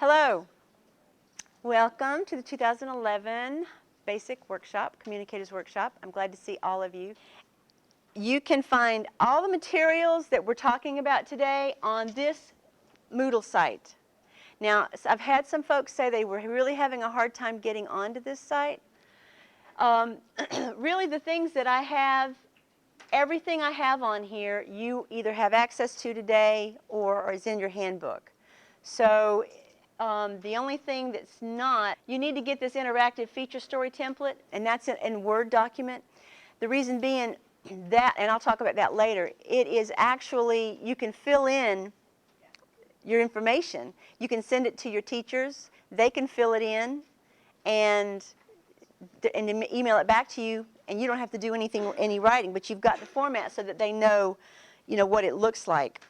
Hello. Welcome to the 2011 Basic Workshop, Communicators Workshop. I'm glad to see all of you. You can find all the materials that we're talking about today on this Moodle site. Now, I've had some folks say they were really having a hard time getting onto this site. Really, the things that I have, everything I have on here, you either have access to today or is in your handbook. So the only thing that's not, you need to get this interactive feature story template, and that's in Word document. The reason being that, and I'll talk about that later, it is actually, you can fill in your information. You can send it to your teachers. They can fill it in and email it back to you, and you don't have to do any writing, but you've got the format so that they know, what it looks like.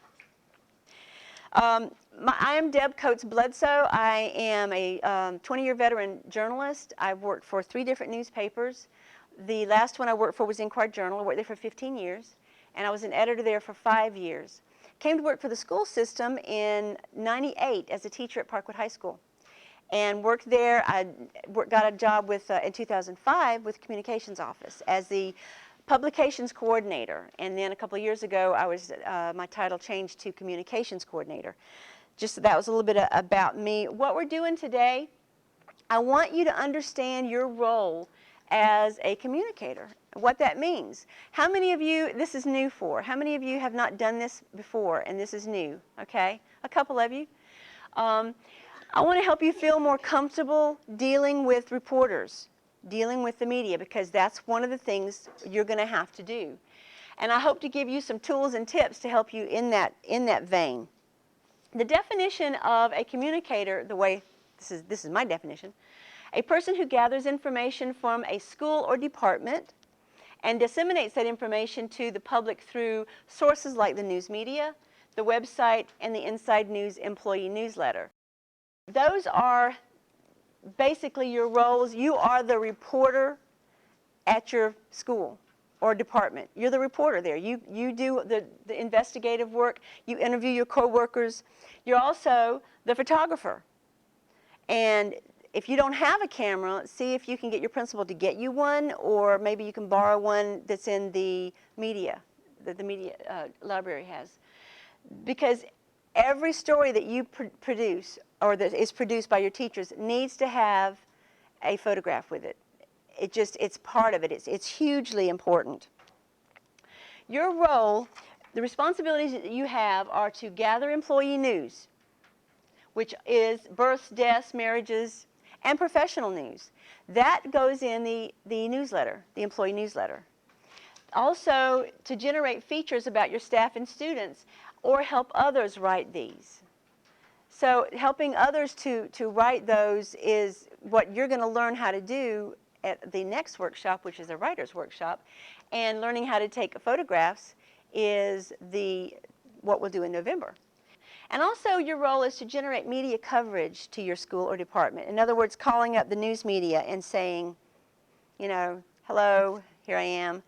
I am Deb Coates Bledsoe. I am a 20-year veteran journalist. I've worked for 3 different newspapers. The last one I worked for was Inquirer Journal. I worked there for 15 years, and I was an editor there for 5 years. Came to work for the school system in '98 as a teacher at Parkwood High School, and worked there. I got a job with in 2005 with the Communications Office as the Publications Coordinator, and then a couple of years ago I was my title changed to Communications Coordinator. Just that was a little bit about me. What we're doing today, I want you to understand your role as a communicator, what that means. How many of you, this is new for, how many of you have not done this before and this is new? Okay, a couple of you. I want to help you feel more comfortable dealing with reporters, dealing with the media, because that's one of the things you're going to have to do. And I hope to give you some tools and tips to help you in that vein. The definition of a communicator, the way, this is my definition, a person who gathers information from a school or department and disseminates that information to the public through sources like the news media, the website, and the Inside News employee newsletter. Those are basically your roles. You are the reporter at your school or department. You're the reporter there. You do the investigative work. You interview your coworkers. You're also the photographer. And if you don't have a camera, see if you can get your principal to get you one, or maybe you can borrow one that's in the media, that the media library has. Because every story that you produce or that is produced by your teachers needs to have a photograph with it. It's part of it. It's hugely important. Your role, the responsibilities that you have are to gather employee news, which is births, deaths, marriages, and professional news. That goes in the newsletter, the employee newsletter. Also, to generate features about your staff and students, or help others write these. So helping others to write those is what you're going to learn how to do at the next workshop, which is a writer's workshop. And learning how to take photographs is what we'll do in November. And also your role is to generate media coverage to your school or department. In other words, calling up the news media and saying, hello, here I am.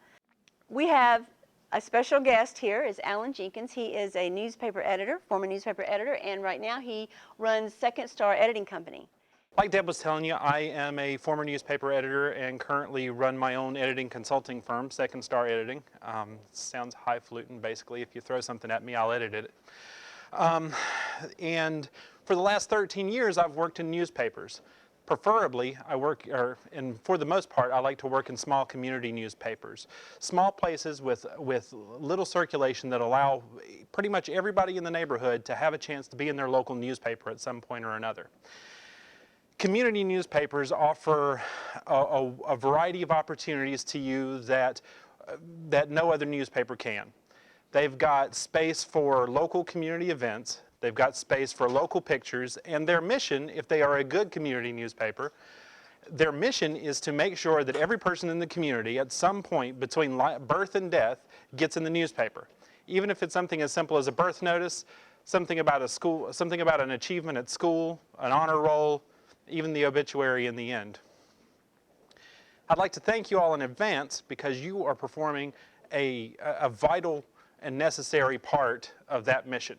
We have a special guest here is Alan Jenkins. He is a newspaper editor, former newspaper editor, and right now he runs Second Star Editing Company. Like Deb was telling you, I am a former newspaper editor and currently run my own editing consulting firm, Second Star Editing. Sounds highfalutin, basically. If you throw something at me, I'll edit it. And for the last 13 years, I've worked in newspapers. Preferably, and for the most part, I like to work in small community newspapers. Small places with little circulation that allow pretty much everybody in the neighborhood to have a chance to be in their local newspaper at some point or another. Community newspapers offer a variety of opportunities to you that no other newspaper can. They've got space for local community events. They've got space for local pictures, and their mission, if they are a good community newspaper, their mission is to make sure that every person in the community at some point between birth and death gets in the newspaper. Even if it's something as simple as a birth notice, something about a school, something about an achievement at school, an honor roll, even the obituary in the end. I'd like to thank you all in advance because you are performing a vital and necessary part of that mission.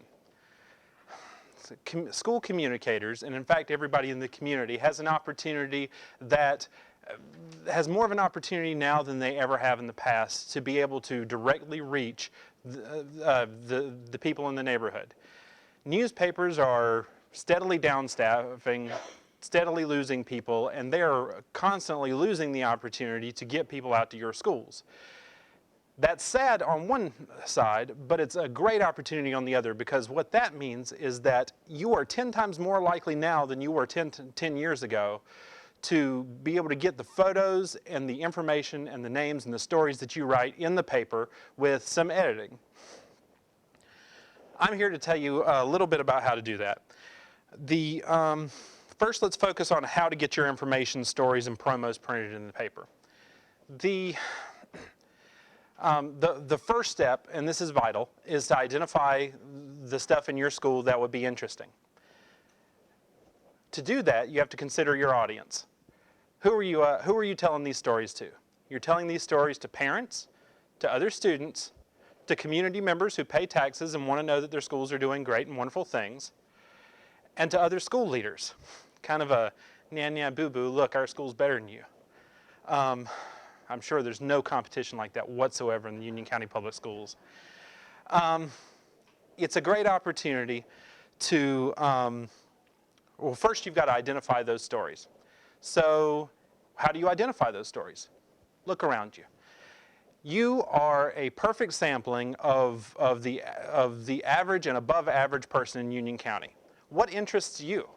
school communicators, and in fact everybody in the community, has an opportunity that has more of an opportunity now than they ever have in the past to be able to directly reach the people in the neighborhood. Newspapers are steadily downstaffing, steadily losing people, and they're constantly losing the opportunity to get people out to your schools. That's sad on one side, but it's a great opportunity on the other, because what that means is that you are 10 times more likely now than you were 10 years ago to be able to get the photos and the information and the names and the stories that you write in the paper with some editing. I'm here to tell you a little bit about how to do that. First, let's focus on how to get your information, stories, and promos printed in the paper. The first step, and this is vital, is to identify the stuff in your school that would be interesting. To do that, you have to consider your audience. Who are you telling these stories to? You're telling these stories to parents, to other students, to community members who pay taxes and want to know that their schools are doing great and wonderful things, and to other school leaders. Kind of a nya boo boo, look, our school's better than you. I'm sure there's no competition like that whatsoever in the Union County Public Schools. It's a great opportunity to, well, first you've got to identify those stories. So how do you identify those stories? Look around you. You are a perfect sampling of the average and above average person in Union County. What interests you?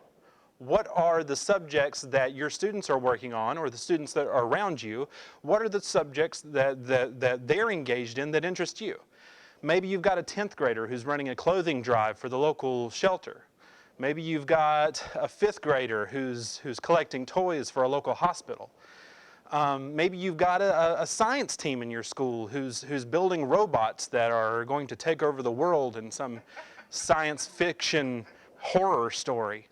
What are the subjects that your students are working on, or the students that are around you? What are the subjects that they're engaged in that interest you? Maybe you've got a 10th grader who's running a clothing drive for the local shelter. Maybe you've got a 5th grader who's collecting toys for a local hospital. Maybe you've got a science team in your school who's building robots that are going to take over the world in some science fiction horror story.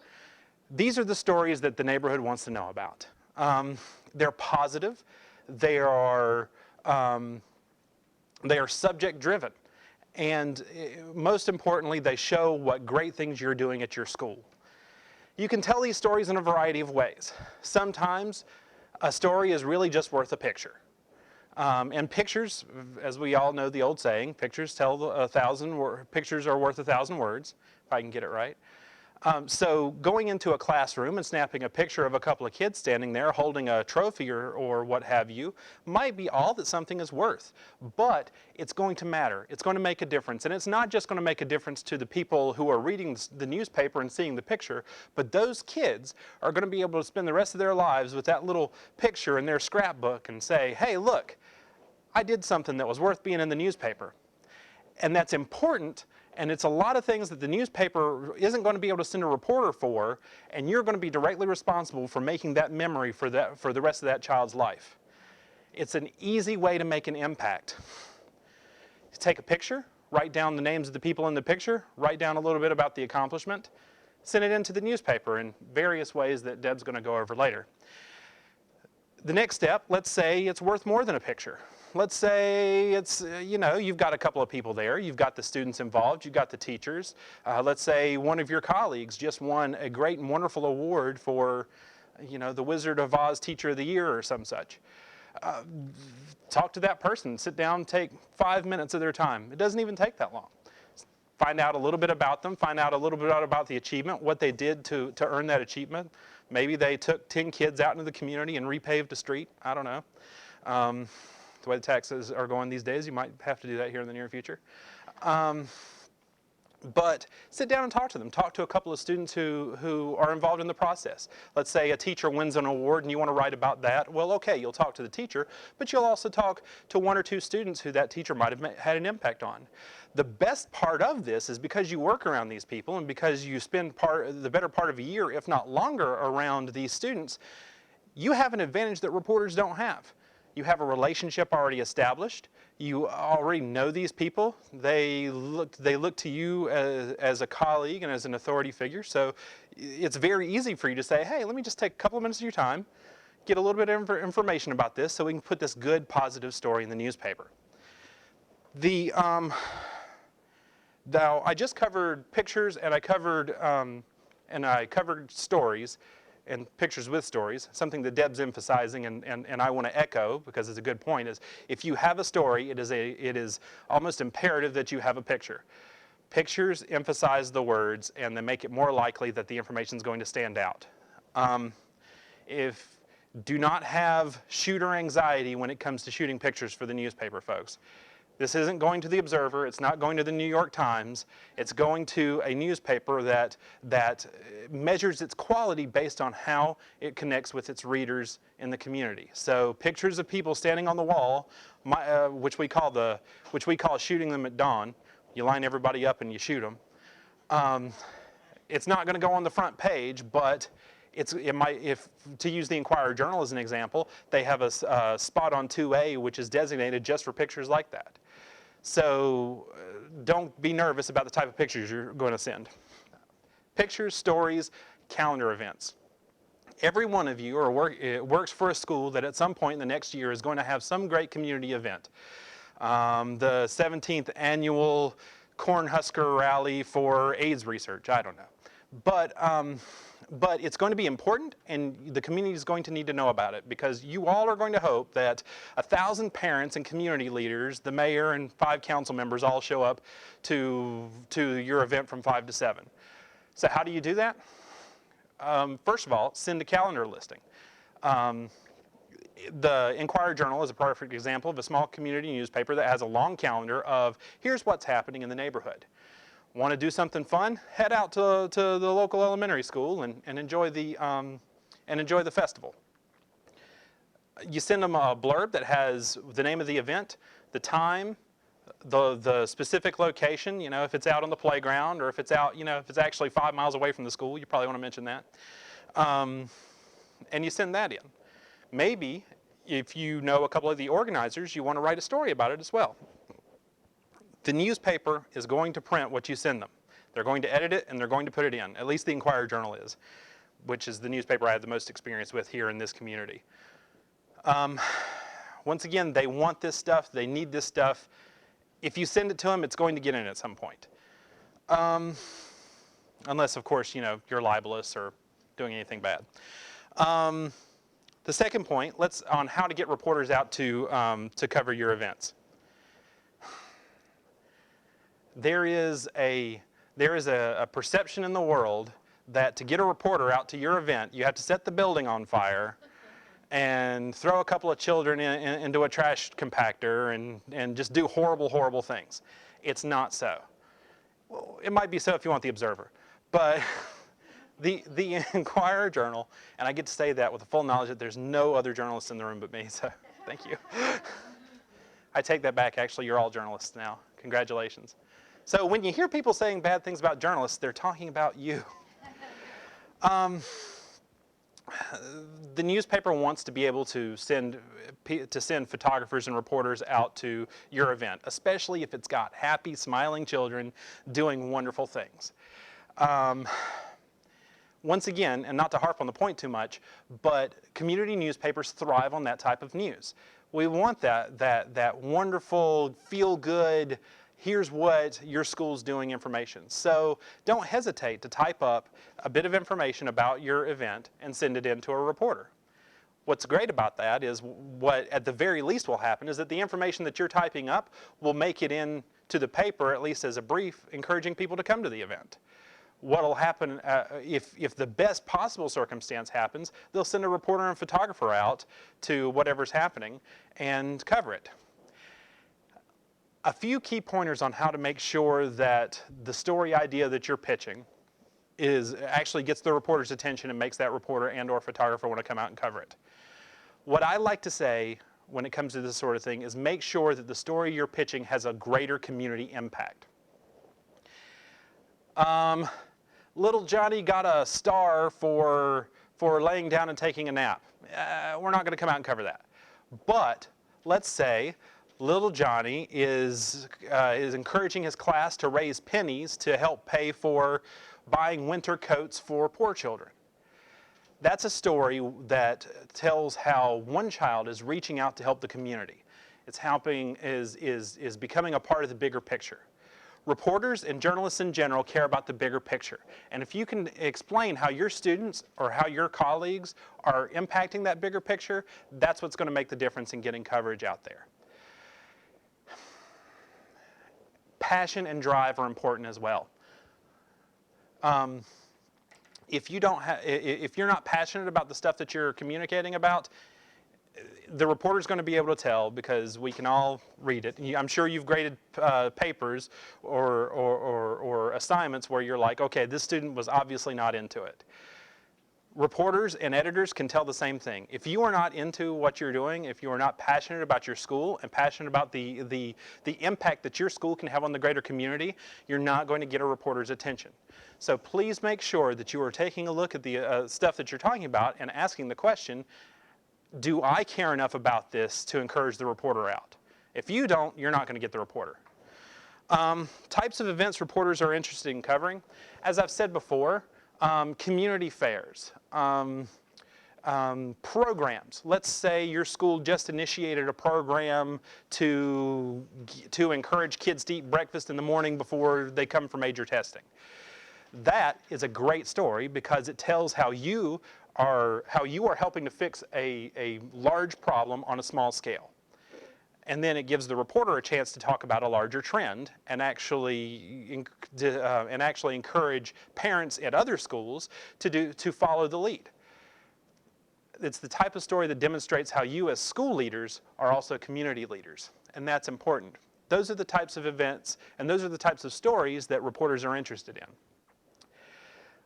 These are the stories that the neighborhood wants to know about. They're positive. They are subject driven. And most importantly, they show what great things you're doing at your school. You can tell these stories in a variety of ways. Sometimes a story is really just worth a picture. And pictures, as we all know the old saying, pictures are worth 1,000 words, if I can get it right. So going into a classroom and snapping a picture of a couple of kids standing there holding a trophy or what have you might be all that something is worth, but it's going to matter. It's going to make a difference. And it's not just going to make a difference to the people who are reading the newspaper and seeing the picture, but those kids are going to be able to spend the rest of their lives with that little picture in their scrapbook and say, hey, look, I did something that was worth being in the newspaper. And that's important. And it's a lot of things that the newspaper isn't going to be able to send a reporter for, and you're going to be directly responsible for making that memory for the rest of that child's life. It's an easy way to make an impact. Take a picture, write down the names of the people in the picture, write down a little bit about the accomplishment, send it into the newspaper in various ways that Deb's going to go over later. The next step, let's say it's worth more than a picture. Let's say it's, you've got a couple of people there. You've got the students involved. You've got the teachers. Let's say one of your colleagues just won a great and wonderful award for, the Wizard of Oz Teacher of the Year or some such. Talk to that person. Sit down, take 5 minutes of their time. It doesn't even take that long. Find out a little bit about them. Find out a little bit about the achievement, what they did to earn that achievement. Maybe they took 10 kids out into the community and repaved a street. I don't know. The way the taxes are going these days, you might have to do that here in the near future. But sit down and talk to them. Talk to a couple of students who are involved in the process. Let's say a teacher wins an award and you want to write about that. Well, okay, you'll talk to the teacher, but you'll also talk to 1 or 2 students who that teacher might have had an impact on. The best part of this is because you work around these people and because you spend the better part of a year, if not longer, around these students, you have an advantage that reporters don't have. You have a relationship already established. You already know these people. They look to you as a colleague and as an authority figure. So it's very easy for you to say, hey, let me just take a couple of minutes of your time, get a little bit of information about this so we can put this good, positive story in the newspaper. The Now, I just covered pictures and I covered stories and pictures with stories. Something that Deb's emphasizing and I want to echo because it's a good point is if you have a story, it is almost imperative that you have a picture. Pictures emphasize the words and they make it more likely that the information is going to stand out. Do not have shooter anxiety when it comes to shooting pictures for the newspaper folks. This isn't going to the Observer, it's not going to the New York Times, it's going to a newspaper that measures its quality based on how it connects with its readers in the community. So pictures of people standing on the wall, which we call shooting them at dawn. You line everybody up and you shoot them. It's not going to go on the front page, but it might, to use the Inquirer Journal as an example, they have a spot on 2A which is designated just for pictures like that. So don't be nervous about the type of pictures you're going to send. Pictures, stories, calendar events. Every one of you works for a school that at some point in the next year is going to have some great community event. The 17th annual Cornhusker Rally for AIDS research, I don't know. But it's going to be important and the community is going to need to know about it because you all are going to hope that 1,000 parents and community leaders, the mayor and 5 council members all show up to your event from 5 to 7. So how do you do that? First of all, send a calendar listing. The Inquirer Journal is a perfect example of a small community newspaper that has a long calendar of here's what's happening in the neighborhood. Want to do something fun? Head out to the local elementary school and enjoy the festival. You send them a blurb that has the name of the event, the time, the specific location. You know, if it's out on the playground or if it's out, if it's actually 5 miles away from the school, you probably want to mention that. And you send that in. Maybe if you know a couple of the organizers, you want to write a story about it as well. The newspaper is going to print what you send them. They're going to edit it and they're going to put it in. At least the Inquirer Journal is, which is the newspaper I have the most experience with here in this community. Once again, they want this stuff. They need this stuff. If you send it to them, it's going to get in at some point. Unless, of course, you're libelous or doing anything bad. The second point, on how to get reporters out to cover your events. There is a perception in the world that to get a reporter out to your event, you have to set the building on fire and throw a couple of children into a trash compactor and just do horrible, horrible things. It's not so. Well, it might be so if you want the Observer, but the Inquirer Journal, and I get to say that with the full knowledge that there's no other journalists in the room but me, so thank you. I take that back. Actually, you're all journalists now. Congratulations. So when you hear people saying bad things about journalists, they're talking about you. The newspaper wants to be able to send photographers and reporters out to your event, especially if it's got happy, smiling children doing wonderful things. Once again, and not to harp on the point too much, but community newspapers thrive on that type of news. We want that wonderful, feel-good, here's what your school's doing information. So don't hesitate to type up a bit of information about your event and send it in to a reporter. What's great about that is what at the very least will happen is that the information that you're typing up will make it into the paper, at least as a brief, encouraging people to come to the event. What'll happen if the best possible circumstance happens, they'll send a reporter and photographer out to whatever's happening and cover it. A few key pointers on how to make sure that the story idea that you're pitching actually gets the reporter's attention and makes that reporter and or photographer want to come out and cover it. What I like to say when it comes to this sort of thing is make sure that the story you're pitching has a greater community impact. Little Johnny got a star for laying down and taking a nap. We're not going to come out and cover that. But let's say little Johnny is encouraging his class to raise pennies to help pay for buying winter coats for poor children. That's a story that tells how one child is reaching out to help the community. It's helping, is becoming a part of the bigger picture. Reporters and journalists in general care about the bigger picture. And if you can explain how your students or how your colleagues are impacting that bigger picture, that's what's going to make the difference in getting coverage out there. Passion and drive are important as well. If you're not passionate about the stuff that you're communicating about, the reporter's going to be able to tell, because we can all read it. I'm sure you've graded papers or assignments where you're like, okay, this student was obviously not into it. Reporters and editors can tell the same thing. If you are not into what you're doing, if you are not passionate about your school and passionate about the impact that your school can have on the greater community, you're not going to get a reporter's attention. So please make sure that you are taking a look at the stuff that you're talking about and asking the question, do I care enough about this to encourage the reporter out? If you don't, you're not going to get the reporter. Types of events reporters are interested in covering. As I've said before, community fairs, programs. Let's say your school just initiated a program to encourage kids to eat breakfast in the morning before they come for major testing. That is a great story because it tells how you are helping to fix a large problem on a small scale. And then it gives the reporter a chance to talk about a larger trend and actually encourage parents at other schools to follow the lead. It's the type of story that demonstrates how you as school leaders are also community leaders, and that's important. Those are the types of events and those are the types of stories that reporters are interested in.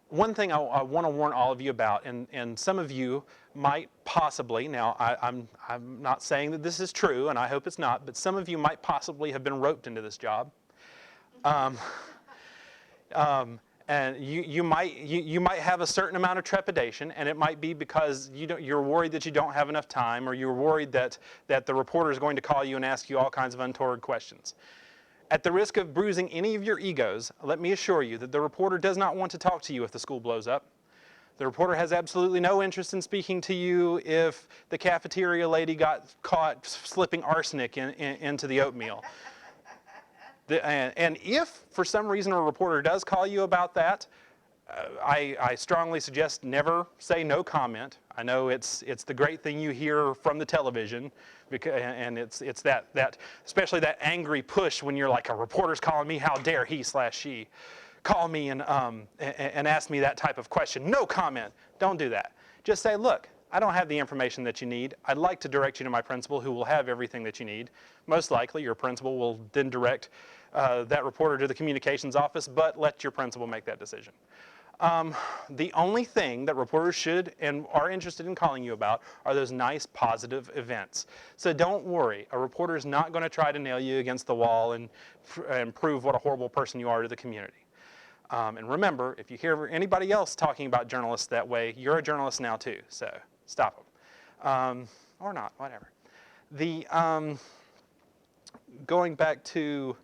One thing I want to warn all of you about, and some of you might possibly, now I'm not saying that this is true, and I hope it's not, but some of you might possibly have been roped into this job. And you might have a certain amount of trepidation, and it might be because you're worried that you don't have enough time, or you're worried that the reporter is going to call you and ask you all kinds of untoward questions. At the risk of bruising any of your egos, let me assure you that the reporter does not want to talk to you if the school blows up. The reporter has absolutely no interest in speaking to you if the cafeteria lady got caught slipping arsenic into the oatmeal. And if, for some reason, a reporter does call you about that, I strongly suggest never say no comment. I know it's the great thing you hear from the television, and it's that especially that angry push when you're like, a reporter's calling me, how dare he/she call me and ask me that type of question. No comment. Don't do that. Just say, look, I don't have the information that you need. I'd like to direct you to my principal, who will have everything that you need. Most likely, your principal will then direct that reporter to the communications office, but let your principal make that decision. The only thing that reporters should and are interested in calling you about are those nice, positive events. So don't worry. A reporter is not going to try to nail you against the wall and prove what a horrible person you are to the community. And remember, if you hear anybody else talking about journalists that way, you're a journalist now too. So stop them. Or not, whatever. Going back to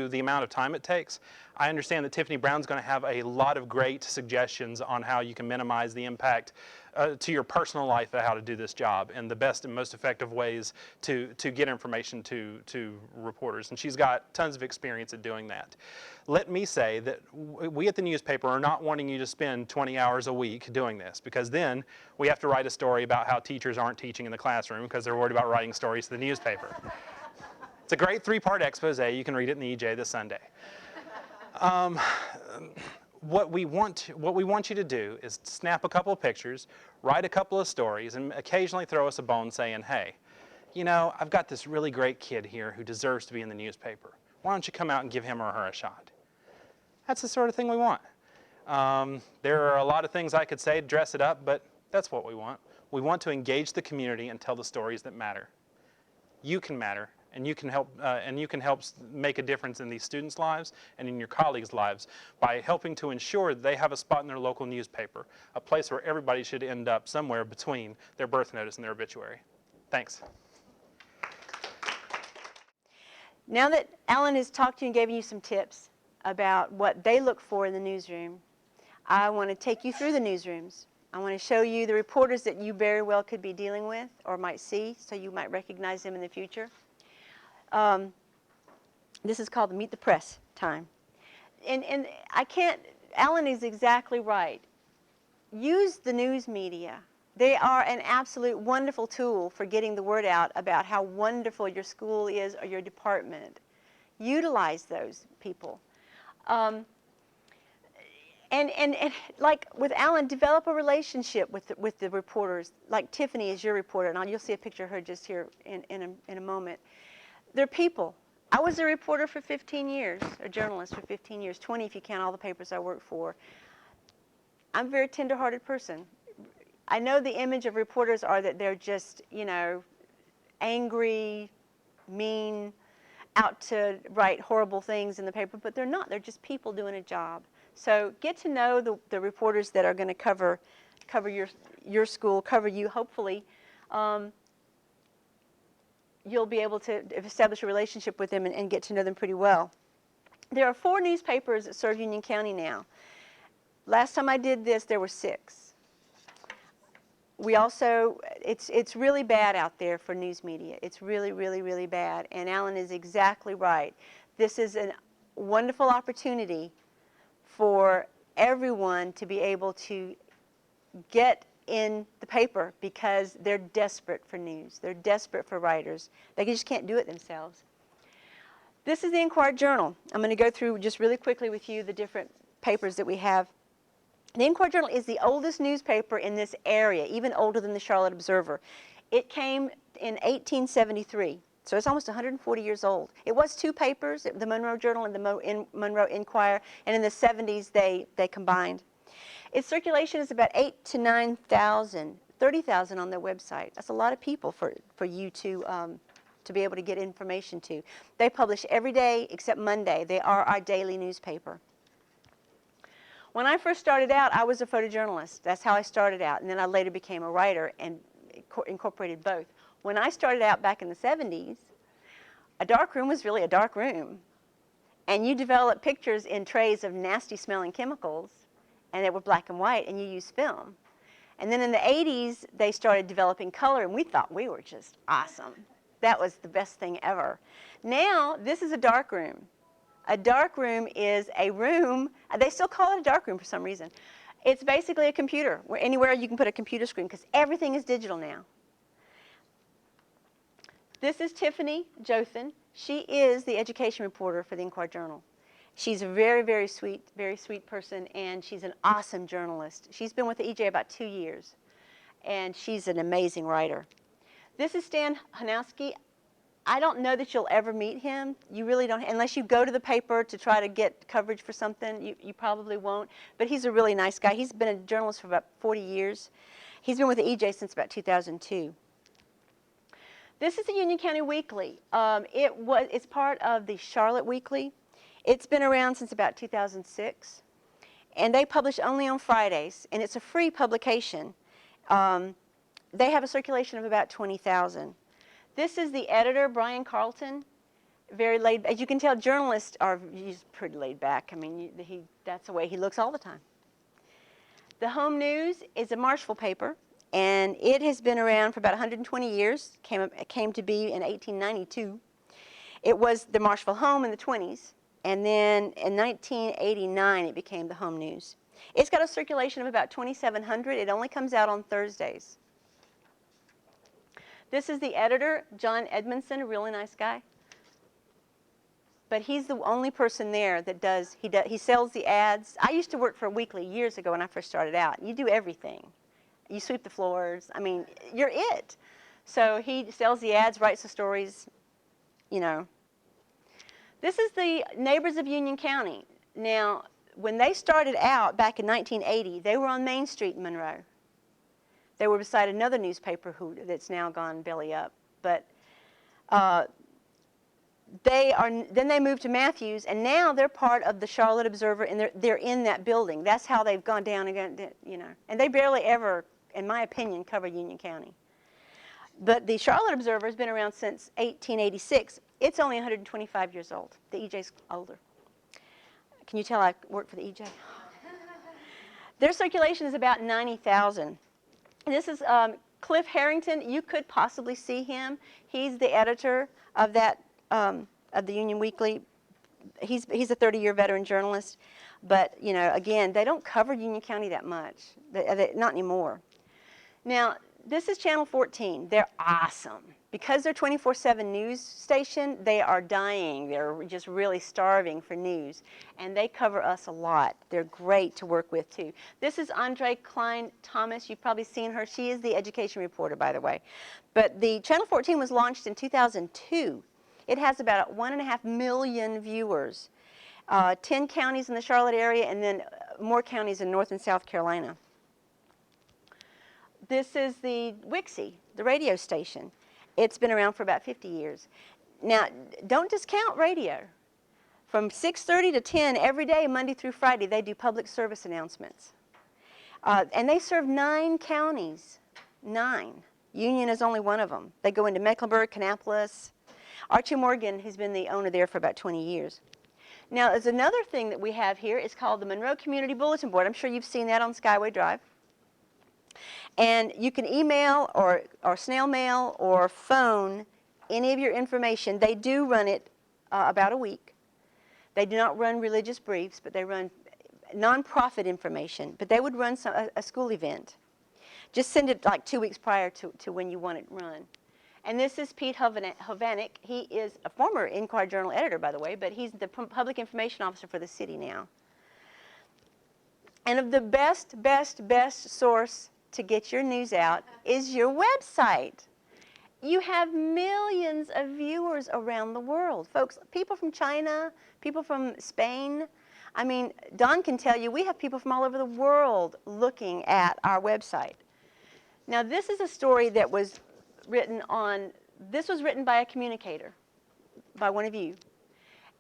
the amount of time it takes, I understand that Tiffany Brown's going to have a lot of great suggestions on how you can minimize the impact to your personal life of how to do this job and the best and most effective ways to get information to reporters. And she's got tons of experience at doing that. Let me say that we at the newspaper are not wanting you to spend 20 hours a week doing this, because then we have to write a story about how teachers aren't teaching in the classroom because they're worried about writing stories to the newspaper. It's a great 3-part expose. You can read it in the EJ this Sunday. What we want you to do is snap a couple of pictures, write a couple of stories, and occasionally throw us a bone saying, hey, you know, I've got this really great kid here who deserves to be in the newspaper. Why don't you come out and give him or her a shot? That's the sort of thing we want. There are a lot of things I could say to dress it up, but that's what we want. We want to engage the community and tell the stories that matter. You can matter. And you can help make a difference in these students' lives and in your colleagues' lives by helping to ensure that they have a spot in their local newspaper, a place where everybody should end up somewhere between their birth notice and their obituary. Thanks. Now that Alan has talked to you and given you some tips about what they look for in the newsroom, I want to take you through the newsrooms. I want to show you the reporters that you very well could be dealing with or might see, so you might recognize them in the future. This is called the Meet the Press time. And I can't, Alan is exactly right. Use the news media. They are an absolute wonderful tool for getting the word out about how wonderful your school is or your department. Utilize those people. And like with Alan, develop a relationship with the reporters. Like Tiffany is your reporter, and you'll see a picture of her just here in a moment. They're people. I was a reporter for 15 years, a journalist for 15 years, 20 if you count all the papers I worked for. I'm a very tender-hearted person. I know the image of reporters are that they're just, you know, angry, mean, out to write horrible things in the paper, but they're not. They're just people doing a job. So get to know the reporters that are going to cover your school, cover you, hopefully. You'll be able to establish a relationship with them and get to know them pretty well. There are 4 newspapers that serve Union County now. Last time I did this, there were 6. We also, it's really bad out there for news media. It's really, really, really bad. And Alan is exactly right. This is a wonderful opportunity for everyone to be able to get in the paper because they're desperate for news. They're desperate for writers. They just can't do it themselves. This is the Inquirer Journal. I'm going to go through just really quickly with you the different papers that we have. The Inquirer Journal is the oldest newspaper in this area, even older than the Charlotte Observer. It came in 1873, so it's almost 140 years old. It was 2 papers, the Monroe Journal and the Monroe Inquirer, and in the 70s they combined. Its circulation is about 8,000 to 9,000, 30,000 on their website. That's a lot of people for you to be able to get information to. They publish every day except Monday. They are our daily newspaper. When I first started out, I was a photojournalist. That's how I started out, and then I later became a writer and incorporated both. When I started out back in the 70s, a dark room was really a dark room, and you developed pictures in trays of nasty smelling chemicals, and they were black and white, and you used film. And then in the 80s, they started developing color, and we thought we were just awesome. That was the best thing ever. Now, this is a dark room. A dark room is a room, they still call it a dark room for some reason. It's basically a computer, where anywhere you can put a computer screen, because everything is digital now. This is Tiffany Jothan. She is the education reporter for the Inquirer Journal. She's a very, very sweet person, and she's an awesome journalist. She's been with the EJ about 2 years, and she's an amazing writer. This is Stan Hanowski. I don't know that you'll ever meet him. You really don't, unless you go to the paper to try to get coverage for something, you probably won't. But he's a really nice guy. He's been a journalist for about 40 years. He's been with the EJ since about 2002. This is the Union County Weekly. It's part of the Charlotte Weekly. It's been around since about 2006. And they publish only on Fridays, and it's a free publication. They have a circulation of about 20,000. This is the editor, Brian Carlton, very laid back. As you can tell, journalists he's pretty laid back. I mean, that's the way he looks all the time. The Home News is a Marshville paper, and it has been around for about 120 years. It came to be in 1892. It was the Marshville Home in the 20s, and then in 1989 it became the Home News. It's got a circulation of about 2,700. It only comes out on Thursdays. This is the editor, John Edmondson, a really nice guy. But he's the only person there that he sells the ads. I used to work for a weekly years ago when I first started out. You do everything. You sweep the floors. I mean, you're it. So he sells the ads, writes the stories, you know. This is the Neighbors of Union County. Now, when they started out back in 1980, they were on Main Street in Monroe. They were beside another newspaper that's now gone belly up. But then they moved to Matthews, and now they're part of the Charlotte Observer, and they're in that building. That's how they've gone down again, you know. And they barely ever, in my opinion, cover Union County. But the Charlotte Observer has been around since 1886. It's only 125 years old. The EJ's older. Can you tell I work for the EJ? Their circulation is about 90,000. This is Cliff Harrington. You could possibly see him. He's the editor of that of the Union Weekly. he's a 30-year veteran journalist, but you know, again, they don't cover Union County that much, not anymore. Now, this is Channel 14. They're awesome. Because they're 24/7 news station, they are dying. They're just really starving for news. And they cover us a lot. They're great to work with, too. This is Andre Klein Thomas. You've probably seen her. She is the education reporter, by the way. But the Channel 14 was launched in 2002. It has about 1.5 million viewers. 10 counties in the Charlotte area, and then more counties in North and South Carolina. This is the Wixie, the radio station. It's been around for about 50 years. Now, don't discount radio. From 6:30 to 10 every day, Monday through Friday, they do public service announcements. And they serve 9 counties, 9. Union is only one of them. They go into Mecklenburg, Kannapolis. Archie Morgan has been the owner there for about 20 years. Now, there's another thing that we have here. It's called the Monroe Community Bulletin Board. I'm sure you've seen that on Skyway Drive. And you can email or snail mail or phone any of your information. They do run it about a week. They do not run religious briefs, but they run nonprofit information. But they would run a school event. Just send it like 2 weeks prior to when you want it run. And this is Pete Hovanek. He is a former Enquirer Journal editor, by the way, but he's the public information officer for the city now. And of the best source to get your news out is your website. You have millions of viewers around the world. Folks, people from China, people from Spain. I mean, Don can tell you we have people from all over the world looking at our website. Now, this is a story that was written by a communicator, by one of you.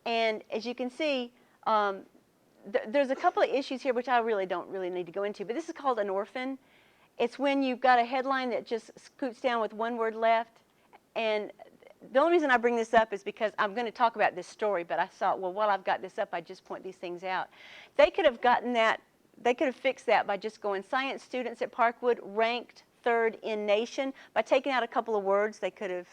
And as you can see, there's a couple of issues here which I don't really need to go into, but this is called an orphan. It's when you've got a headline that just scoots down with one word left. And the only reason I bring this up is because I'm going to talk about this story, but I thought, well, while I've got this up, I just point these things out. They could have gotten that, they could have fixed that by just going science students at Parkwood ranked 3rd in nation. By taking out a couple of words, they could have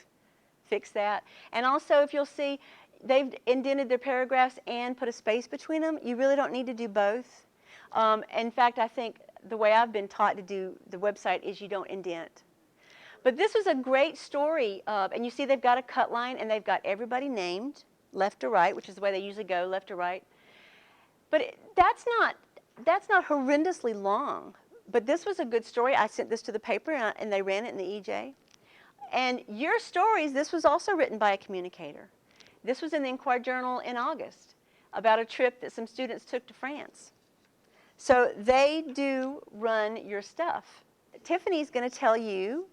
fixed that. And also, if you'll see, they've indented their paragraphs and put a space between them. You really don't need to do both. In fact, I think the way I've been taught to do the website is you don't indent. But this was a great story, and you see they've got a cut line, and they've got everybody named, left to right, which is the way they usually go, left to right. But that's not horrendously long. But this was a good story. I sent this to the paper, and they ran it in the EJ. And your stories, this was also written by a communicator. This was in the Enquirer Journal in August about a trip that some students took to France. So they do run your stuff. Tiffany's going to tell you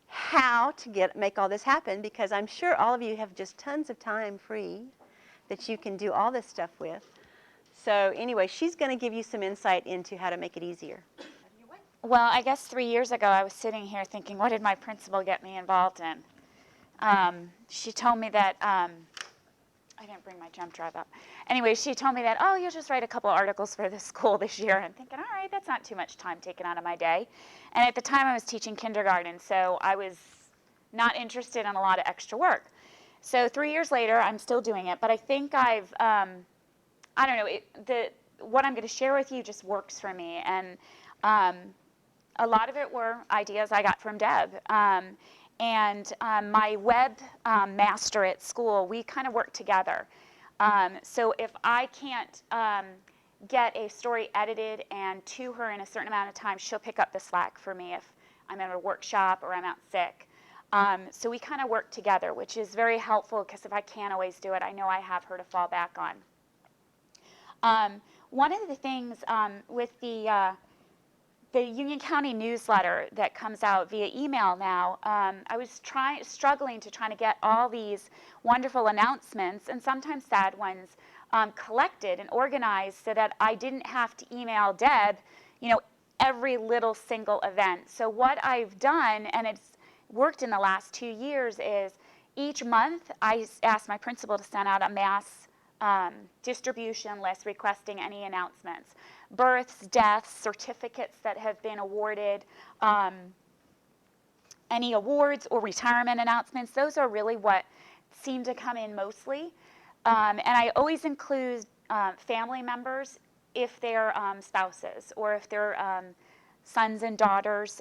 how to make all this happen, because I'm sure all of you have just tons of time free that you can do all this stuff with. So anyway, she's going to give you some insight into how to make it easier. Well, I guess 3 years ago I was sitting here thinking, what did my principal get me involved in? She told me that, I didn't bring my jump drive up. Anyway, she told me that, oh, you'll just write a couple articles for the school this year. And I'm thinking, all right, that's not too much time taken out of my day. And at the time I was teaching kindergarten, so I was not interested in a lot of extra work. So 3 years later, I'm still doing it, but I think I've, I don't know, what I'm going to share with you just works for me. And a lot of it were ideas I got from Deb. And my web master at school, we kind of work together. So if I can't get a story edited and to her in a certain amount of time, she'll pick up the slack for me if I'm at a workshop or I'm out sick. So we kind of work together, which is very helpful, because if I can't always do it, I know I have her to fall back on. One of the things with the Union County newsletter that comes out via email now, I was struggling to try to get all these wonderful announcements, and sometimes sad ones, collected and organized so that I didn't have to email Deb, every little single event. So what I've done, and it's worked in the last 2 years, is each month I ask my principal to send out a mass distribution list requesting any announcements. Births, deaths, certificates that have been awarded, any awards or retirement announcements. Those are really what seem to come in mostly. And I always include family members if they're spouses or if they're sons and daughters,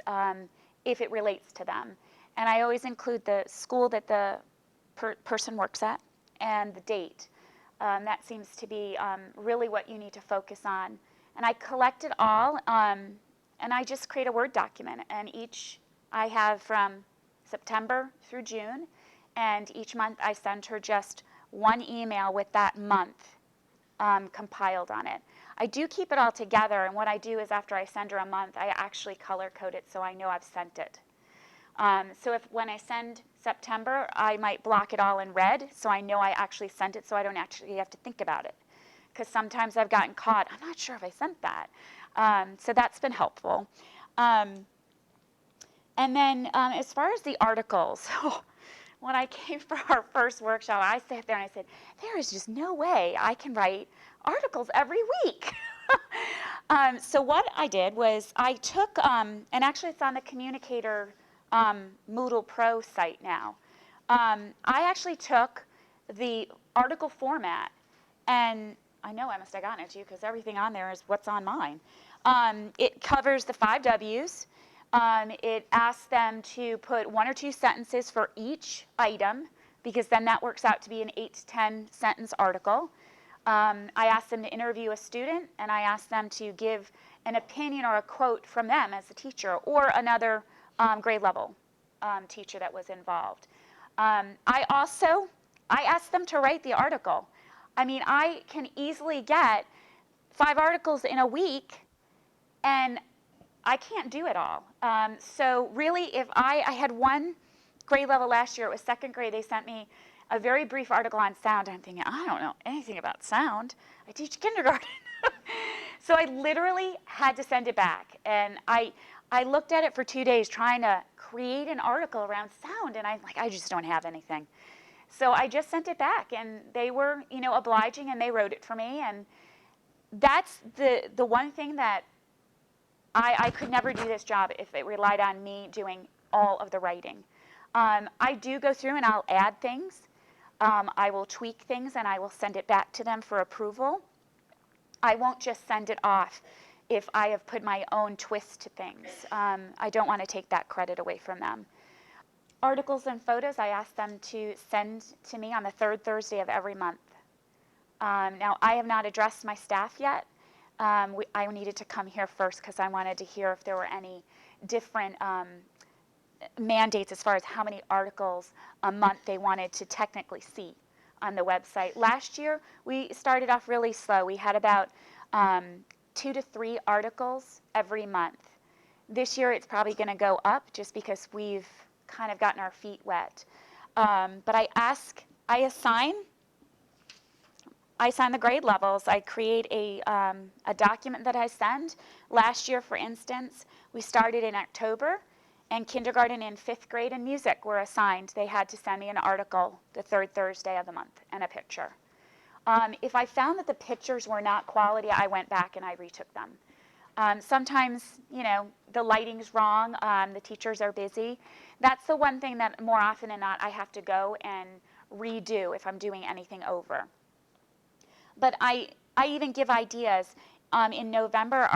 if it relates to them. And I always include the school that the person works at and the date. That seems to be really what you need to focus on. And I collect it all, and I just create a Word document. And each I have from September through June, and each month I send her just one email with that month compiled on it. I do keep it all together, and what I do is after I send her a month, I actually color code it so I know I've sent it. So when I send September, I might block it all in red so I know I actually sent it so I don't actually have to think about it. Because sometimes I've gotten caught, I'm not sure if I sent that. So that's been helpful. And then as far as the articles, when I came for our first workshop, I sat there and I said, there is just no way I can write articles every week. So what I did was I took, and actually it's on the Communicator Moodle Pro site now. I actually took the article format, and I know I must have gotten it to you because everything on there is what's on mine. It covers the 5 W's. It asks them to put 1 or 2 sentences for each item, because then that works out to be an 8 to 10 sentence article. I asked them to interview a student, and I asked them to give an opinion or a quote from them as a teacher or another grade level teacher that was involved. I asked them to write the article. I mean, I can easily get 5 articles in a week, and I can't do it all. So really, if I had one grade level last year, it was 2nd grade, they sent me a very brief article on sound. I'm thinking, I don't know anything about sound. I teach kindergarten. So I literally had to send it back. And I looked at it for 2 days trying to create an article around sound, and I'm like, I just don't have anything. So I just sent it back, and they were, obliging, and they wrote it for me. And that's the one thing that I could never do this job if it relied on me doing all of the writing. I do go through and I'll add things. I will tweak things, and I will send it back to them for approval. I won't just send it off if I have put my own twist to things. I don't want to take that credit away from them. Articles and photos, I ask them to send to me on the 3rd Thursday of every month. Now, I have not addressed my staff yet. I needed to come here first because I wanted to hear if there were any different mandates as far as how many articles a month they wanted to technically see on the website. Last year, we started off really slow. We had about 2 to 3 articles every month. This year, it's probably going to go up just because we've kind of gotten our feet wet. But I assign the grade levels. I create a document that I send. Last year, for instance, we started in October, and kindergarten and 5th grade and music were assigned. They had to send me an article the 3rd Thursday of the month and a picture. If I found that the pictures were not quality, I went back and I retook them. Sometimes, the lighting's wrong, the teachers are busy. That's the one thing that more often than not I have to go and redo if I'm doing anything over. But I even give ideas. In November,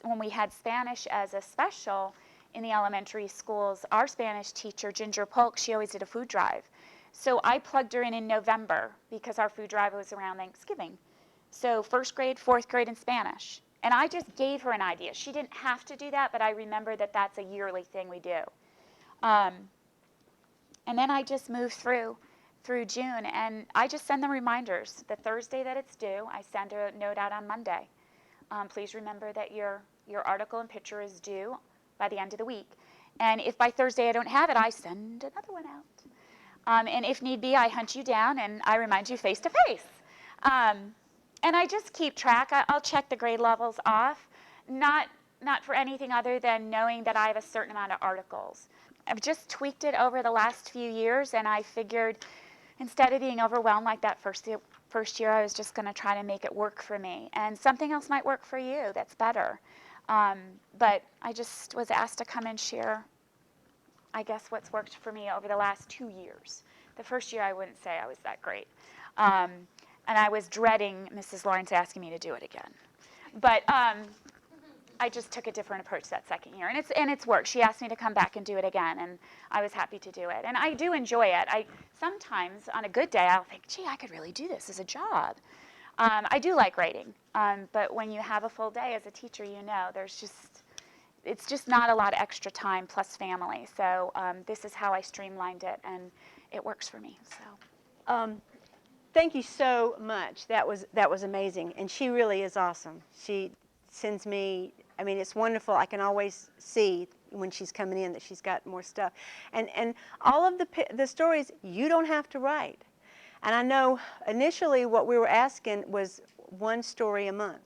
when we had Spanish as a special in the elementary schools, our Spanish teacher, Ginger Polk, she always did a food drive. So I plugged her in November because our food drive was around Thanksgiving. So 1st grade, 4th grade, and Spanish. And I just gave her an idea. She didn't have to do that, but I remember that that's a yearly thing we do. And then I just moved through June, and I just send them reminders. The Thursday that it's due, I send a note out on Monday. Please remember that your article and picture is due by the end of the week. And if by Thursday I don't have it, I send another one out. And if need be, I hunt you down and I remind you face to face. And I just keep track. I'll check the grade levels off, not for anything other than knowing that I have a certain amount of articles. I've just tweaked it over the last few years, and I figured instead of being overwhelmed like that first year, I was just going to try to make it work for me. And something else might work for you that's better. But I just was asked to come and share, I guess, what's worked for me over the last 2 years. The first year, I wouldn't say I was that great. and I was dreading Mrs. Lawrence asking me to do it again. But I just took a different approach that second year, and it's worked. She asked me to come back and do it again, and I was happy to do it. And I do enjoy it. Sometimes on a good day, I'll think, gee, I could really do this as a job. I do like writing, but when you have a full day as a teacher, you know, it's just not a lot of extra time plus family. So this is how I streamlined it, and it works for me. So. Thank you so much. That was amazing, and she really is awesome. She sends me, I mean, it's wonderful. I can always see when she's coming in that she's got more stuff. And all of the stories you don't have to write. And I know initially what we were asking was one story a month.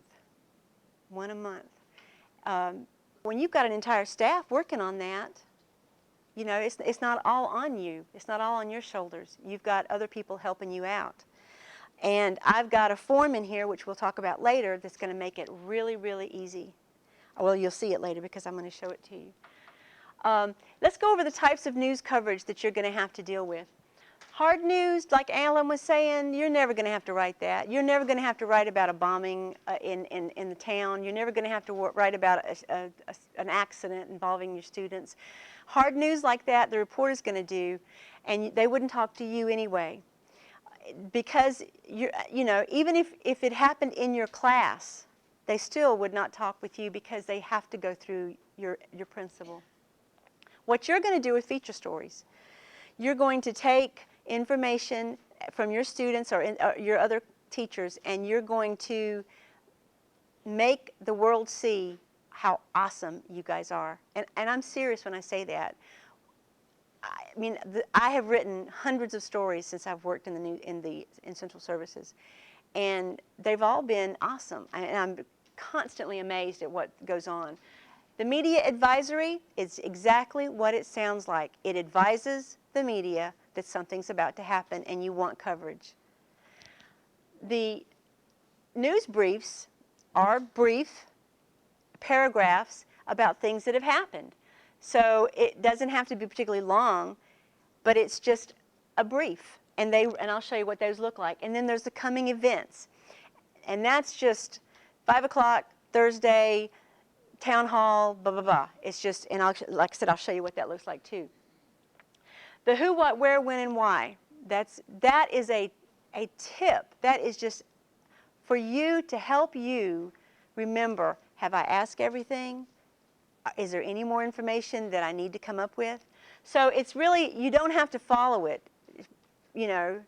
One a month. When you've got an entire staff working on that, you know, it's not all on you. It's not all on your shoulders. You've got other people helping you out. And I've got a form in here, which we'll talk about later, that's going to make it really, really easy. Well, you'll see it later because I'm going to show it to you. Let's go over the types of news coverage that you're going to have to deal with. Hard news, like Alan was saying, you're never going to have to write that. You're never going to have to write about a bombing in the town. You're never going to have to write about an accident involving your students. Hard news like that, the reporter's going to do, and they wouldn't talk to you anyway. Because, you know, even if it happened in your class, they still would not talk with you because they have to go through your principal. What you're going to do with feature stories, you're going to take information from your students or your other teachers, and you're going to make the world see how awesome you guys are. And I'm serious when I say that. I mean, I have written hundreds of stories since I've worked in Central Services, and they've all been awesome. And I'm constantly amazed at what goes on. The media advisory is exactly what it sounds like. It advises the media that something's about to happen and you want coverage. The news briefs are brief paragraphs about things that have happened. So it doesn't have to be particularly long, but it's just a brief. And I'll show you what those look like. And then there's the coming events. And that's just 5 o'clock, Thursday, town hall, blah, blah, blah. It's just, and like I said, I'll show you what that looks like too. The who, what, where, when, and why. That is a tip. That is just for you to help you remember, have I asked everything? Is there any more information that I need to come up with? So it's really, you don't have to follow it, you know,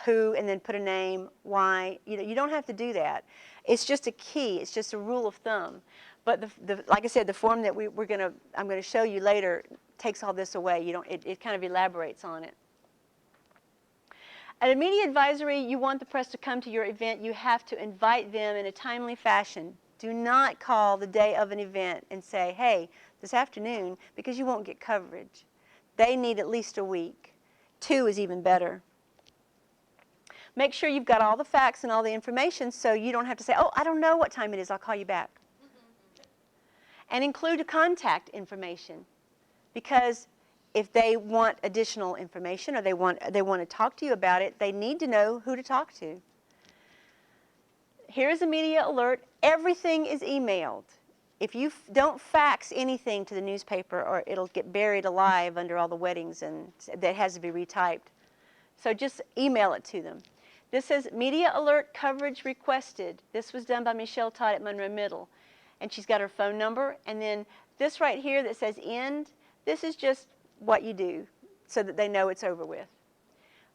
who, and then put a name, why. You know, you don't have to do that. It's just a key. It's just a rule of thumb. But like I said, the form that I'm going to show you later takes all this away. It kind of elaborates on it. At a media advisory, you want the press to come to your event. You have to invite them in a timely fashion. Do not call the day of an event and say, hey, this afternoon, because you won't get coverage. They need at least a week. 2 is even better. Make sure you've got all the facts and all the information so you don't have to say, oh, I don't know what time it is, I'll call you back. And include contact information, because if they want additional information or they want to talk to you about it, they need to know who to talk to. Here's a media alert. Everything is emailed. If you don't fax anything to the newspaper, or it'll get buried alive under all the weddings, and that has to be retyped. So just email it to them. This says media alert coverage requested. This was done by Michelle Todd at Monroe Middle. And she's got her phone number. And then this right here that says end, this is just what you do so that they know it's over with.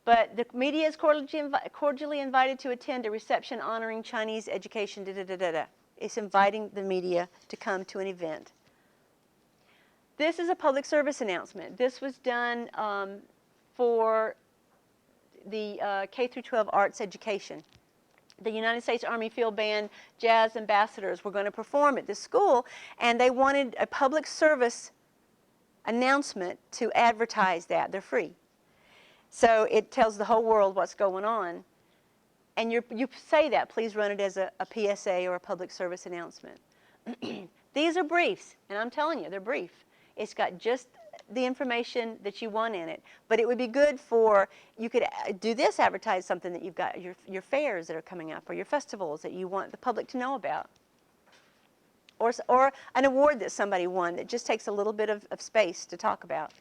But the media is cordially invited to attend a reception honoring Chinese education, da-da-da-da-da. It's inviting the media to come to an event. This is a public service announcement. This was done for the K-12 arts education. The United States Army Field Band Jazz Ambassadors were going to perform at this school, and they wanted a public service announcement to advertise that. They're free. So it tells the whole world what's going on. And you say that, please run it as a PSA or a public service announcement. These are briefs, and I'm telling you, they're brief. It's got just the information that you want in it. But it would be good for, you could do this, advertise something that you've got, your fairs that are coming up, or your festivals that you want the public to know about. Or an award that somebody won that just takes a little bit of space to talk about.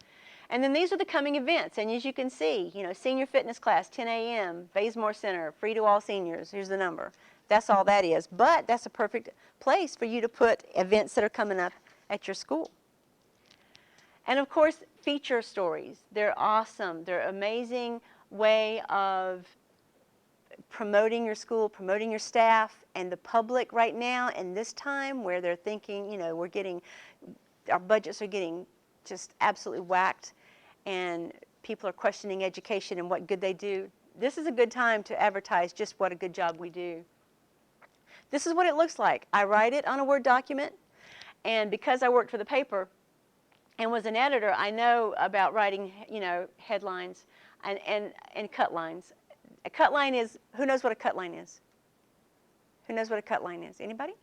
And then these are the coming events. And as you can see, you know, senior fitness class, 10 a.m., Bazemore Center, free to all seniors. Here's the number. That's all that is. But that's a perfect place for you to put events that are coming up at your school. And of course, feature stories. They're awesome. They're an amazing way of promoting your school, promoting your staff, and the public right now in this time where they're thinking, you know, our budgets are getting just absolutely whacked, and people are questioning education and what good they do. This is a good time to advertise just what a good job we do. This is what it looks like. I write it on a Word document, and because I worked for the paper and was an editor, I know about writing, you know, headlines and cut lines. A cut line is, who knows what a cut line is? Who knows what a cut line is? Anybody?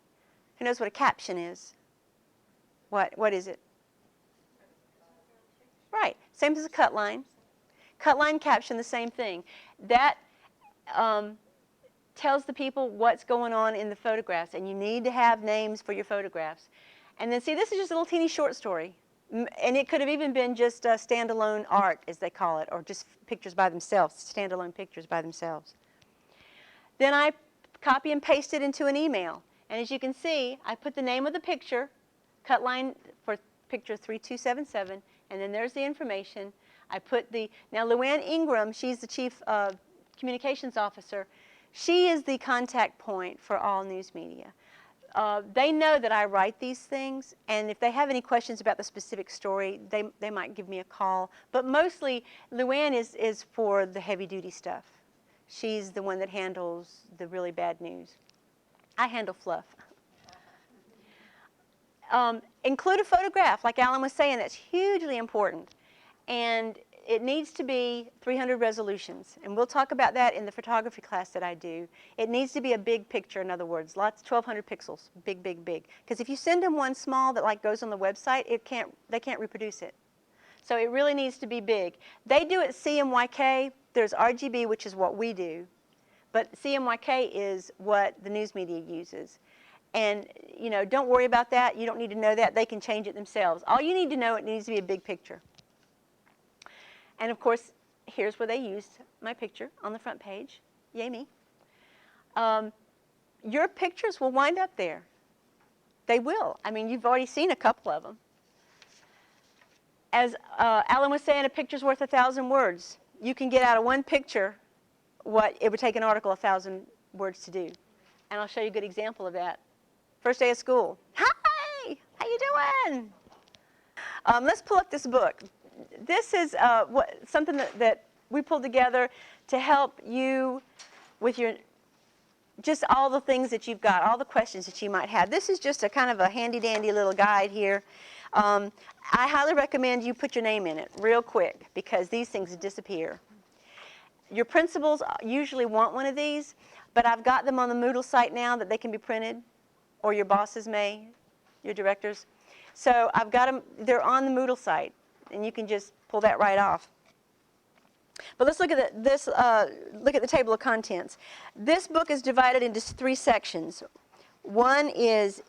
Who knows what a caption is? What is it? Right, same as a cut line. Cut line, caption, the same thing. That tells the people what's going on in the photographs, and you need to have names for your photographs. And then see, this is just a little teeny short story. And it could have even been just standalone art, as they call it, or just pictures by themselves, standalone pictures by themselves. Then I copy and paste it into an email. And as you can see, I put the name of the picture, cut line for picture 3277, and then there's the information. I put now Luann Ingram, she's the Chief Communications Officer. She is the contact point for all news media. They know that I write these things, and if they have any questions about the specific story, they might give me a call. But mostly, Luann is for the heavy-duty stuff. She's the one that handles the really bad news. I handle fluff. Include a photograph, like Alan was saying. That's hugely important. And it needs to be 300 resolutions, and we'll talk about that in the photography class that I do. It needs to be a big picture, in other words, 1,200 pixels, big, big, big. Because if you send them one small that like goes on the website, they can't reproduce it. So it really needs to be big. They do it CMYK. There's RGB, which is what we do, but CMYK is what the news media uses. And you know, don't worry about that. You don't need to know that. They can change it themselves. All you need to know, it needs to be a big picture. And of course, here's where they used my picture on the front page. Yay me. Your pictures will wind up there. They will. I mean, you've already seen a couple of them. As Alan was saying, a picture's worth 1,000 words. You can get out of one picture what it would take an article 1,000 words to do. And I'll show you a good example of that. First day of school. Hi! How you doing? Let's pull up this book. This is something that we pulled together to help you with just all the things that you've got, all the questions that you might have. This is just a kind of a handy-dandy little guide here. I highly recommend you put your name in it real quick, because these things disappear. Your principals usually want one of these, but I've got them on the Moodle site now that they can be printed, or your bosses may, your directors. So I've got them, they're on the Moodle site, and you can just pull that right off. But let's look at look at the table of contents. This book is divided into 3 sections. One is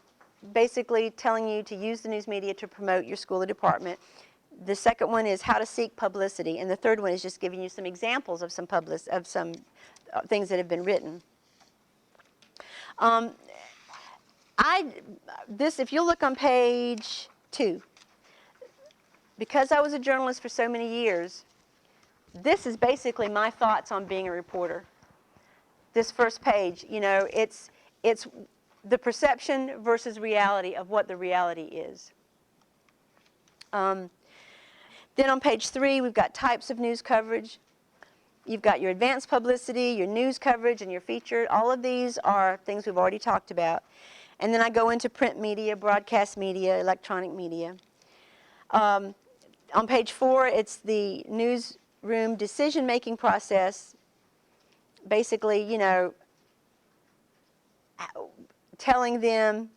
basically telling you to use the news media to promote your school or department. The second one is how to seek publicity, and the third one is just giving you some examples of some things that have been written. If you look on page 2, because I was a journalist for so many years, this is basically my thoughts on being a reporter. This first page, you know, it's the perception versus reality of what the reality is. Then on page 3, we've got types of news coverage. You've got your advanced publicity, your news coverage, and your featured. All of these are things we've already talked about. And then I go into print media, broadcast media, electronic media. On page 4, it's the newsroom decision-making process. Basically, you know, telling them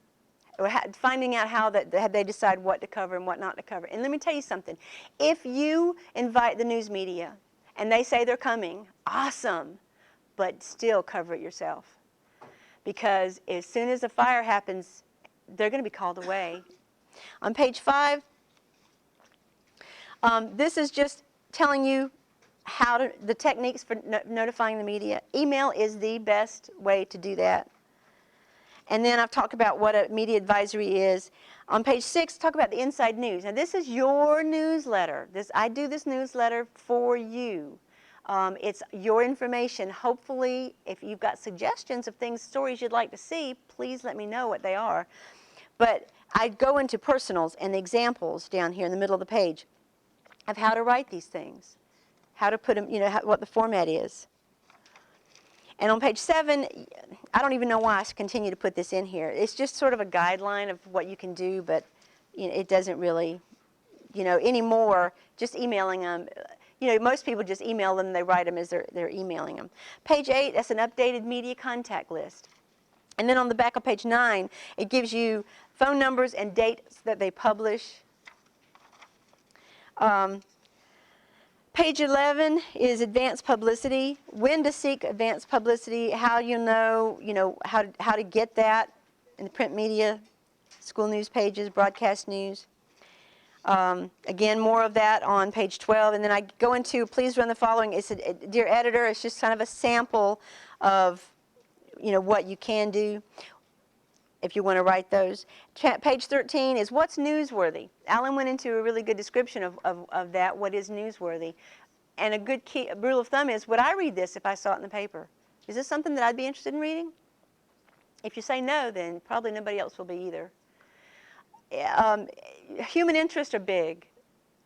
finding out how they decide what to cover and what not to cover. And let me tell you something. If you invite the news media and they say they're coming, awesome, but still cover it yourself. Because as soon as a fire happens, they're going to be called away. On page 5, this is just telling you the techniques for notifying the media. Email is the best way to do that. And then I've talked about what a media advisory is. On page 6, talk about the inside news. Now this is your newsletter. I do this newsletter for you. It's your information. Hopefully, if you've got suggestions of stories you'd like to see, please let me know what they are. But I go into personals and examples down here in the middle of the page of how to write these things, how to put them, what the format is. And on page 7, I don't even know why I continue to put this in here. It's just sort of a guideline of what you can do, but it doesn't really, anymore, just emailing them. Most people just email them, they write them as they're emailing them. Page 8, that's an updated media contact list. And then on the back of page 9, it gives you phone numbers and dates that they publish. Page 11 is advanced publicity. When to seek advanced publicity, how you know, how to get that in the print media, school news pages, broadcast news. Again, more of that on page 12. And then I go into, please run the following. It's dear editor, it's just kind of a sample of, what you can do if you want to write those. Page 13 is what's newsworthy. Alan went into a really good description of that, what is newsworthy. And a good rule of thumb is, would I read this if I saw it in the paper? Is this something that I'd be interested in reading? If you say no, then probably nobody else will be either. Human interests are big.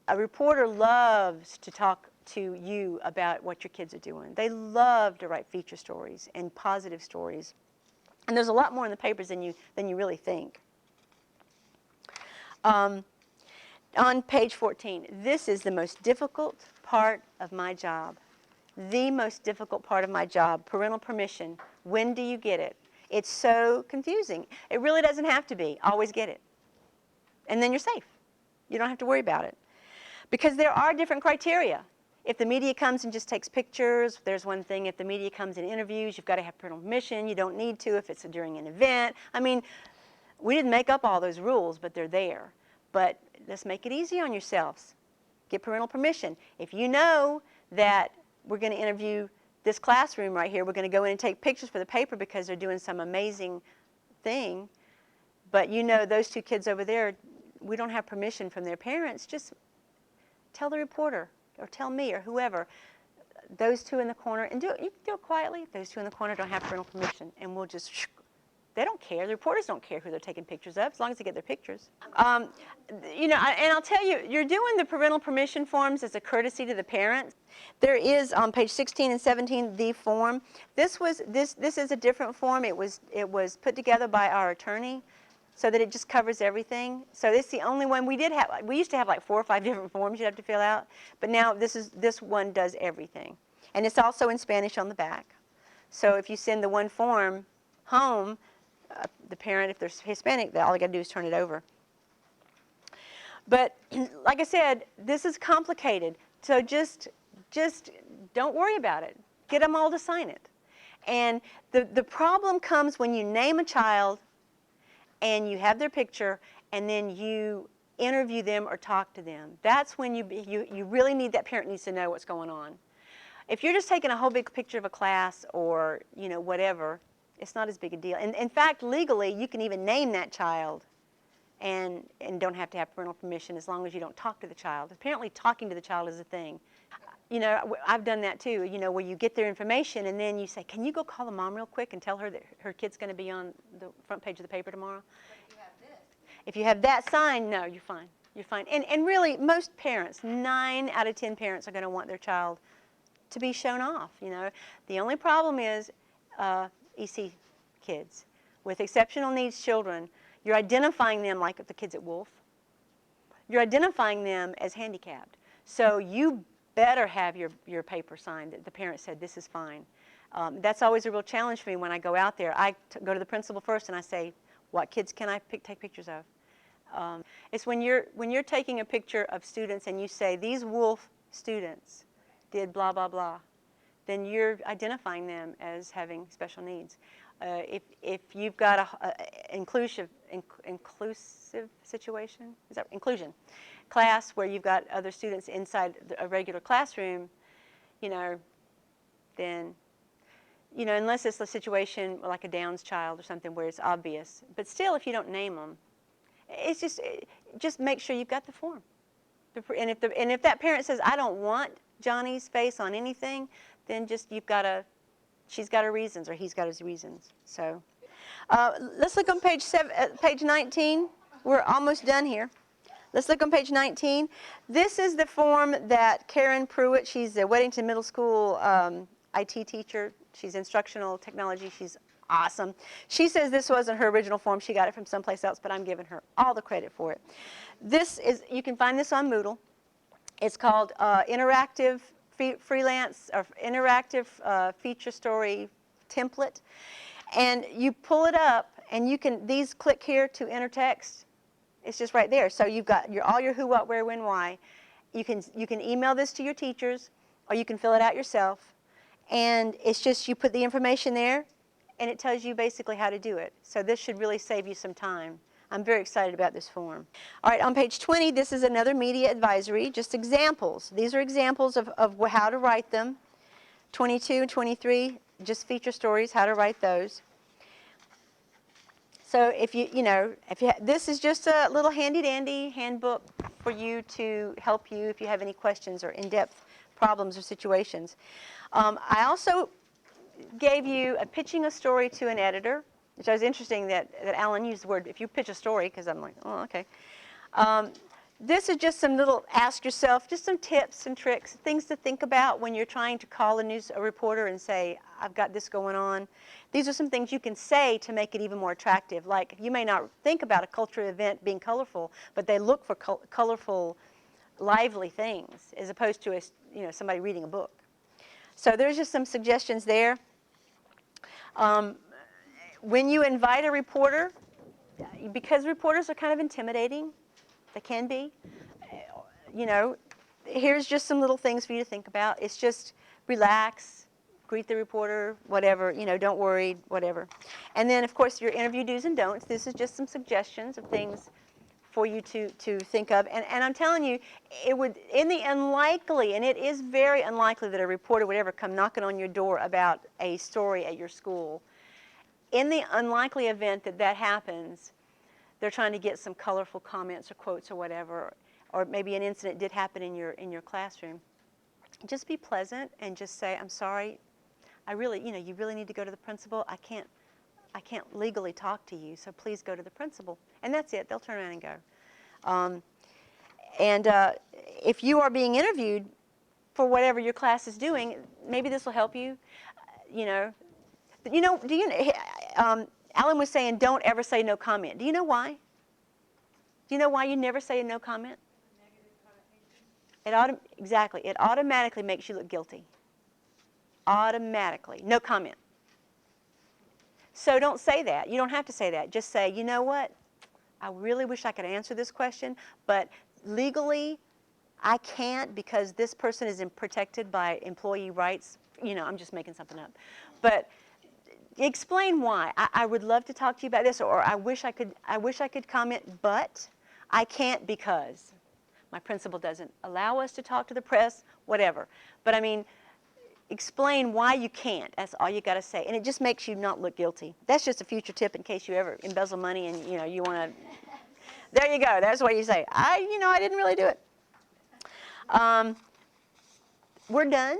A reporter loves to talk to you about what your kids are doing. They love to write feature stories and positive stories. And there's a lot more in the papers than you really think. On page 14, this is the most difficult part of my job. The most difficult part of my job, parental permission. When do you get it? It's so confusing. It really doesn't have to be. Always get it. And then you're safe. You don't have to worry about it. Because there are different criteria. If the media comes and just takes pictures, there's one thing. If the media comes and interviews, you've got to have parental permission. You don't need to if it's during an event. I mean, we didn't make up all those rules, but they're there. But let's make it easy on yourselves. Get parental permission. If you know that we're going to interview this classroom right here, we're going to go in and take pictures for the paper because they're doing some amazing thing, but those two kids over there, we don't have permission from their parents, just tell the reporter or tell me or whoever, those two in the corner, and you can do it quietly. Those two in the corner don't have parental permission, and we'll just, they don't care. The reporters don't care who they're taking pictures of, as long as they get their pictures. And I'll tell you, you're doing the parental permission forms as a courtesy to the parents. There is on page 16 and 17 the form. This is a different form. It was put together by our attorney, so that it just covers everything. So this is the only one we used to have like 4 or 5 different forms you'd have to fill out, but now this one does everything. And it's also in Spanish on the back. So if you send the one form home, the parent, if they're Hispanic, all they got to do is turn it over. But like I said, this is complicated. So just don't worry about it. Get them all to sign it. And the problem comes when you name a child and you have their picture, and then you interview them or talk to them. That's when you really need, that parent needs to know what's going on. If you're just taking a whole big picture of a class or whatever, it's not as big a deal. And in fact, legally, you can even name that child and don't have to have parental permission as long as you don't talk to the child. Apparently, talking to the child is a thing. I've done that too, where you get their information and then you say, can you go call the mom real quick and tell her that her kid's going to be on the front page of the paper tomorrow? But if you have this. If you have that sign, no, you're fine. You're fine. And really, most parents, 9 out of 10 parents are going to want their child to be shown off, The only problem is EC kids. With exceptional needs children, you're identifying them like the kids at Wolf. You're identifying them as handicapped. So you better have your paper signed that the parent said this is fine. That's always a real challenge for me when I go out there. I go to the principal first and I say, What kids can I take pictures of? It's when you're taking a picture of students and you say, these Wolf students did blah, blah, blah, then you're identifying them as having special needs. If you've got a inclusive situation, is that inclusion class where you've got other students inside a regular classroom, then, unless it's a situation like a Downs child or something where it's obvious. But still, if you don't name them, it's just make sure you've got the form. And if that parent says, I don't want Johnny's face on anything, then just she's got her reasons or he's got his reasons. So let's look on page 19. We're almost done here. Let's look on page 19. This is the form that Karen Pruitt, she's a Weddington Middle School IT teacher. She's instructional technology. She's awesome. She says this wasn't her original form. She got it from someplace else, but I'm giving her all the credit for it. You can find this on Moodle. It's called Interactive Freelance or Interactive Feature Story Template. And you pull it up and you can, click here to enter text. It's just right there. So you've got all your who, what, where, when, why. You can email this to your teachers or you can fill it out yourself. And it's just you put the information there and it tells you basically how to do it. So this should really save you some time. I'm very excited about this form. All right, on page 20, this is another media advisory, just examples. These are examples of how to write them. 22 and 23, just feature stories, how to write those. So this is just a little handy-dandy handbook for you to help you if you have any questions or in-depth problems or situations. I also gave you pitching a story to an editor, which was interesting that Alan used the word, if you pitch a story, because I'm like, oh, okay. This is just some little, ask yourself, just some tips and tricks, things to think about when you're trying to call a reporter and say, I've got this going on. These are some things you can say to make it even more attractive. Like, you may not think about a cultural event being colorful, but they look for colorful, lively things, as opposed to somebody reading a book. So there's just some suggestions there. When you invite a reporter, because reporters are kind of intimidating, they can be, here's just some little things for you to think about. It's just relax, greet the reporter, whatever, don't worry, whatever. And then, of course, your interview do's and don'ts. This is just some suggestions of things for you to think of. And I'm telling you, it would, in the unlikely, and it is very unlikely that a reporter would ever come knocking on your door about a story at your school. In the unlikely event that happens, they're trying to get some colorful comments or quotes or whatever, or maybe an incident did happen in your classroom. Just be pleasant and just say, I'm sorry, you really need to go to the principal. I can't legally talk to you, so please go to the principal. And that's it. They'll turn around and go. If you are being interviewed for whatever your class is doing, maybe this will help you. Alan was saying, don't ever say no comment. Do you know why? Do you know why you never say a no comment? Exactly. It automatically makes you look guilty. Automatically. No comment. So don't say that. You don't have to say that. Just say, you know what? I really wish I could answer this question, but legally, I can't because this person is protected by employee rights. I'm just making something up. But explain why. I would love to talk to you about this, or I wish I could comment, but I can't because my principal doesn't allow us to talk to the press, whatever. But I mean, explain why you can't. That's all you got to say, and it just makes you not look guilty. That's just a future tip in case you ever embezzle money and you want to. There you go. That's what you say. I didn't really do it. We're done.